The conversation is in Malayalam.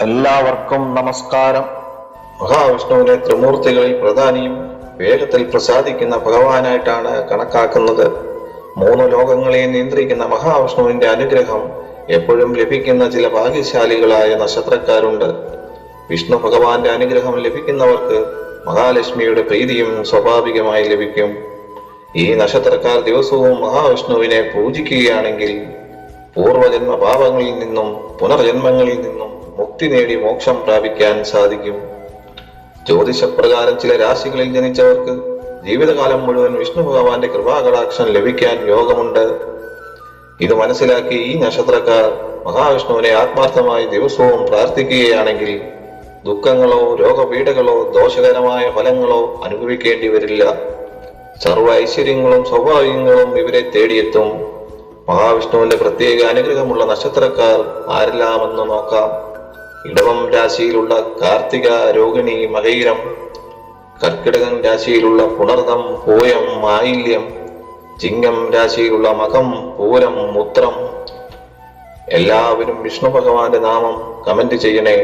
എല്ലാവർക്കും നമസ്കാരം. മഹാവിഷ്ണുവിനെ ത്രിമൂർത്തികളിൽ പ്രധാനിയും വേഗത്തിൽ പ്രസാദിക്കുന്ന ഭഗവാനായിട്ടാണ് കണക്കാക്കുന്നത്. 3 ലോകങ്ങളെ നിയന്ത്രിക്കുന്ന മഹാവിഷ്ണുവിന്റെ അനുഗ്രഹം എപ്പോഴും ലഭിക്കുന്ന ചില ഭാഗ്യശാലികളായ നക്ഷത്രക്കാരുണ്ട്. വിഷ്ണു ഭഗവാന്റെ അനുഗ്രഹം ലഭിക്കുന്നവർക്ക് മഹാലക്ഷ്മിയുടെ പ്രീതിയും സ്വാഭാവികമായി ലഭിക്കും. ഈ നക്ഷത്രക്കാർ ദിവസവും മഹാവിഷ്ണുവിനെ പൂജിക്കുകയാണെങ്കിൽ പൂർവജന്മ പാപങ്ങളിൽ നിന്നും പുനർജന്മങ്ങളിൽ നിന്നും മുക്തി നേടി മോക്ഷം പ്രാപിക്കാൻ സാധിക്കും. ജ്യോതിഷപ്രകാരം ചില രാശികളിൽ ജനിച്ചവർക്ക് ജീവിതകാലം മുഴുവൻ വിഷ്ണു ഭഗവാന്റെ കൃപാകടാക്ഷം ലഭിക്കാൻ യോഗമുണ്ട്. ഇത് മനസ്സിലാക്കി ഈ നക്ഷത്രക്കാർ മഹാവിഷ്ണുവിനെ ആത്മാർത്ഥമായി ദിവസവും പ്രാർത്ഥിക്കുകയാണെങ്കിൽ ദുഃഖങ്ങളോ രോഗപീഠകളോ ദോഷകരമായ ഫലങ്ങളോ അനുഭവിക്കേണ്ടി വരില്ല. സർവ ഐശ്വര്യങ്ങളും സൗഭാഗ്യങ്ങളും ഇവരെ തേടിയെത്തും. മഹാവിഷ്ണുവിന്റെ പ്രത്യേക അനുഗ്രഹമുള്ള നക്ഷത്രക്കാർ ആരെല്ലാമെന്ന് നോക്കാം. ഇടവം രാശിയിലുള്ള കാർത്തിക, രോഹിണി, മകയിരം. കർക്കിടകൻ രാശിയിലുള്ള പുണർദം, പൂയം, ആയില്യം. ചിങ്ങം രാശിയിലുള്ള മകം, പൂരം, ഉത്രം. എല്ലാവരും വിഷ്ണു ഭഗവാന്റെ നാമം കമന്റ് ചെയ്യണേ.